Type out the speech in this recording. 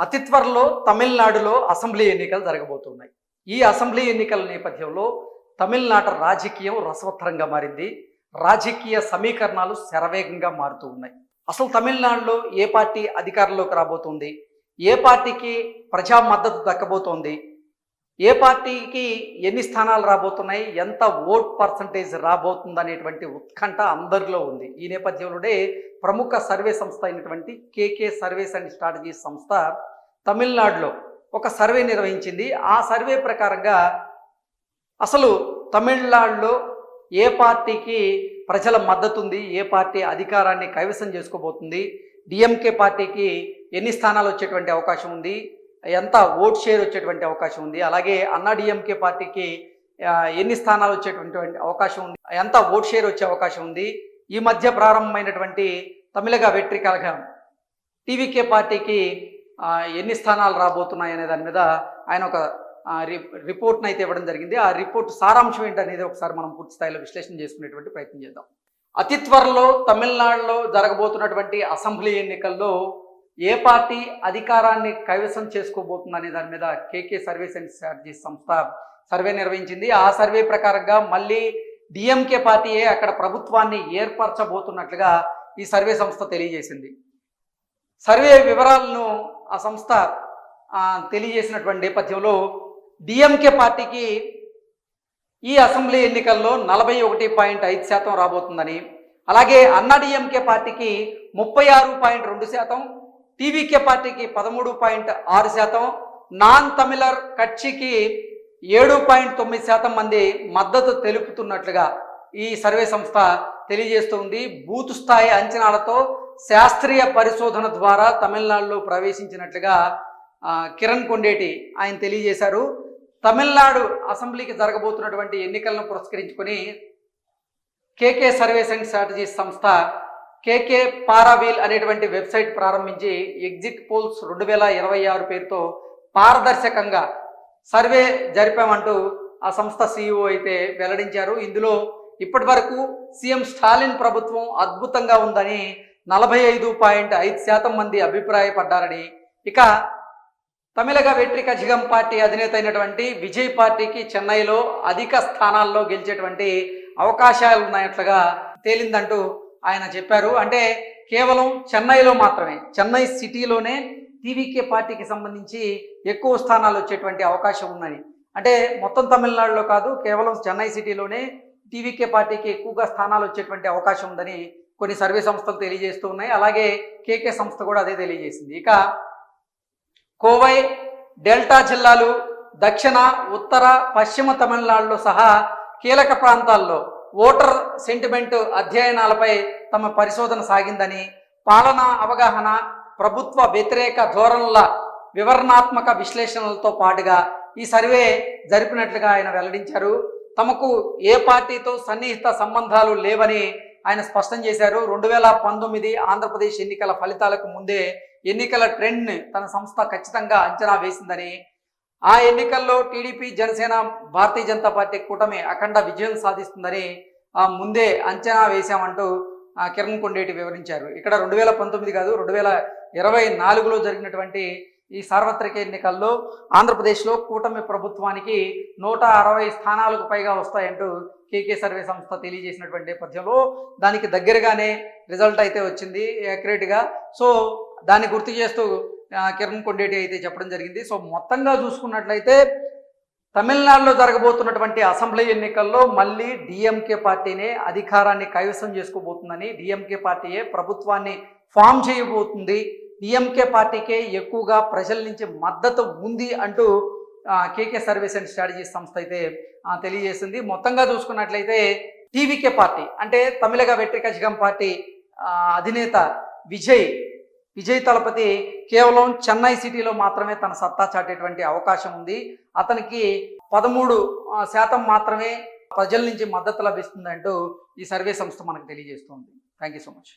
అతి త్వరలో తమిళనాడులో అసెంబ్లీ ఎన్నికలు జరగబోతున్నాయి. ఈ అసెంబ్లీ ఎన్నికల నేపథ్యంలో తమిళనాడు రాజకీయం రసవత్తరంగా మారింది. రాజకీయ సమీకరణాలు శరవేగంగా మారుతూ ఉన్నాయి. అసలు తమిళనాడులో ఏ పార్టీ అధికారంలోకి రాబోతుంది, ఏ పార్టీకి ప్రజా మద్దతు దక్కబోతోంది, ఏ పార్టీకి ఎన్ని స్థానాలు రాబోతున్నాయి, ఎంత ఓట్ పర్సంటేజ్ రాబోతుంది అనేటువంటి ఉత్కంఠ అందరిలో ఉంది. ఈ నేపథ్యంలోనే ప్రముఖ సర్వే సంస్థ అయినటువంటి కేకే సర్వేస్ అండ్ స్ట్రాటజీస్ సంస్థ తమిళనాడులో ఒక సర్వే నిర్వహించింది. ఆ సర్వే ప్రకారంగా అసలు తమిళనాడులో ఏ పార్టీకి ప్రజల మద్దతు ఉంది, ఏ పార్టీ అధికారాన్ని కైవసం చేసుకోబోతుంది, డిఎంకే పార్టీకి ఎన్ని స్థానాలు వచ్చేటువంటి అవకాశం ఉంది, ఎంత ఓట్ షేర్ వచ్చేటువంటి అవకాశం ఉంది, అలాగే అన్నా డిఎంకే పార్టీకి ఎన్ని స్థానాలు వచ్చేటువంటి అవకాశం ఉంది, ఎంత ఓట్ షేర్ వచ్చే అవకాశం ఉంది, ఈ మధ్య ప్రారంభమైనటువంటి తమిళగ వెట్రి కళగం టీవీకే పార్టీకి ఎన్ని స్థానాలు రాబోతున్నాయి అనే దాని మీద ఆయన ఒక రిపోర్ట్ని అయితే ఇవ్వడం జరిగింది. ఆ రిపోర్ట్ సారాంశం ఏంటనేది ఒకసారి మనం పూర్తి స్థాయిలో విశ్లేషణ చేసుకునేటువంటి ప్రయత్నం చేద్దాం. అతి త్వరలో తమిళనాడులో జరగబోతున్నటువంటి అసెంబ్లీ ఎన్నికల్లో ఏ పార్టీ అధికారాన్ని కైవసం చేసుకోబోతుంది అనే దాని మీద కేకే సర్వేస్ అండ్ స్ట్రాటజీస్ సంస్థ సర్వే నిర్వహించింది. ఆ సర్వే ప్రకారంగా మళ్ళీ డిఎంకే పార్టీయే అక్కడ ప్రభుత్వాన్ని ఏర్పరచబోతున్నట్లుగా ఈ సర్వే సంస్థ తెలియజేసింది. సర్వే వివరాలను ఆ సంస్థ తెలియజేసినటువంటి నేపథ్యంలో డిఎంకే పార్టీకి ఈ అసెంబ్లీ ఎన్నికల్లో 41.5% రాబోతుందని, అలాగే అన్నా డిఎంకే పార్టీకి 36.2%, టీవీకే పార్టీకి 13.6%, నాన్ తమిళర్ కట్చికి 7.9% మంది మద్దతు తెలుపుతున్నట్లుగా ఈ సర్వే సంస్థ తెలియజేస్తుంది. బూత్ స్థాయి అంచనాలతో శాస్త్రీయ పరిశోధన ద్వారా తమిళనాడులో ప్రవేశించినట్లుగా కిరణ్ కొండేటి ఆయన తెలియజేశారు. తమిళనాడు అసెంబ్లీకి జరగబోతున్నటువంటి ఎన్నికలను పురస్కరించుకొని కేకే సర్వేస్ అండ్ స్ట్రాటజీస్ సంస్థ కేకే పారావీల్ అనేటువంటి వెబ్సైట్ ప్రారంభించి ఎగ్జిట్ పోల్స్ 2026 పేరుతో పారదర్శకంగా సర్వే జరిపామంటూ ఆ సంస్థ CEO అయితే వెల్లడించారు. ఇందులో ఇప్పటి వరకు సీఎం స్టాలిన్ ప్రభుత్వం అద్భుతంగా ఉందని 45.5% మంది అభిప్రాయపడ్డారని, ఇక తమిళగ వెట్రి కళగం పార్టీ అధినేత అయినటువంటి విజయ్ పార్టీకి చెన్నైలో అధిక స్థానాల్లో గెలిచేటువంటి అవకాశాలు ఉన్నట్లుగా తేలిందంటూ ఆయన చెప్పారు. అంటే కేవలం చెన్నైలో మాత్రమే, చెన్నై సిటీలోనే టీవీకే పార్టీకి సంబంధించి ఎక్కువ స్థానాలు వచ్చేటువంటి అవకాశం ఉందని, అంటే మొత్తం తమిళనాడులో కాదు, కేవలం చెన్నై సిటీలోనే టీవీకే పార్టీకి ఎక్కువగా స్థానాలు వచ్చేటువంటి అవకాశం ఉందని కొన్ని సర్వే సంస్థలు తెలియజేస్తూ ఉన్నాయి. అలాగే కేకే సంస్థ కూడా అదే తెలియజేసింది. ఇక కోవై, డెల్టా జిల్లాలు, దక్షిణ, ఉత్తర, పశ్చిమ తమిళనాడులో సహా కీలక ప్రాంతాల్లో ఓటర్ సెంటిమెంట్ అధ్యయనాలపై తమ పరిశోధన సాగిందని, పాలనా అవగాహన, ప్రభుత్వ వ్యతిరేక ధోరణుల వివరణాత్మక విశ్లేషణలతో పాటుగా ఈ సర్వే జరిపినట్లుగా ఆయన వెల్లడించారు. తమకు ఏ పార్టీతో సన్నిహిత సంబంధాలు లేవని ఆయన స్పష్టం చేశారు. 2019 ఆంధ్రప్రదేశ్ ఎన్నికల ఫలితాలకు ముందే ఎన్నికల ట్రెండ్ని తన సంస్థ ఖచ్చితంగా అంచనా వేసిందని, ఆ ఎన్నికల్లో టీడీపీ, జనసేన, భారతీయ జనతా పార్టీ కూటమి అఖండ విజయం సాధిస్తుందని ముందే అంచనా వేశామంటూ కిరణ్ కొండేటి వివరించారు. ఇక్కడ 2019 కాదు, 2024లో జరిగినటువంటి ఈ సార్వత్రిక ఎన్నికల్లో ఆంధ్రప్రదేశ్లో కూటమి ప్రభుత్వానికి 160 స్థానాలకు పైగా వస్తాయంటూ కేకే సర్వే సంస్థ తెలియజేసినటువంటి నేపథ్యంలో దానికి దగ్గరగానే రిజల్ట్ అయితే వచ్చింది యాక్యురేట్గా. సో దాన్ని గుర్తు చేస్తూ కిరణ్ కొండేటి అయితే చెప్పడం జరిగింది. సో మొత్తంగా చూసుకున్నట్లయితే తమిళనాడులో జరగబోతున్నటువంటి అసెంబ్లీ ఎన్నికల్లో మళ్ళీ డిఎంకే పార్టీనే అధికారాన్ని కైవసం చేసుకోబోతుందని, డిఎంకే పార్టీయే ప్రభుత్వాన్ని ఫామ్ చేయబోతుంది, డిఎంకే పార్టీకే ఎక్కువగా ప్రజల నుంచి మద్దతు ఉంది అంటూ కేకే సర్వీస్ అండ్ స్ట్రాటజీస్ సంస్థ అయితే తెలియజేసింది. మొత్తంగా చూసుకున్నట్లయితే టీవీకే పార్టీ అంటే తమిళగ వెట్రి కళగం పార్టీ అధినేత విజయ్ తలపతి కేవలం చెన్నై సిటీలో మాత్రమే తన సత్తా చాటేటువంటి అవకాశం ఉంది. అతనికి 13% మాత్రమే ప్రజల నుంచి మద్దతు లభిస్తుంది అంటూ ఈ సర్వే సంస్థ మనకు తెలియజేస్తుంది. Thank you so much.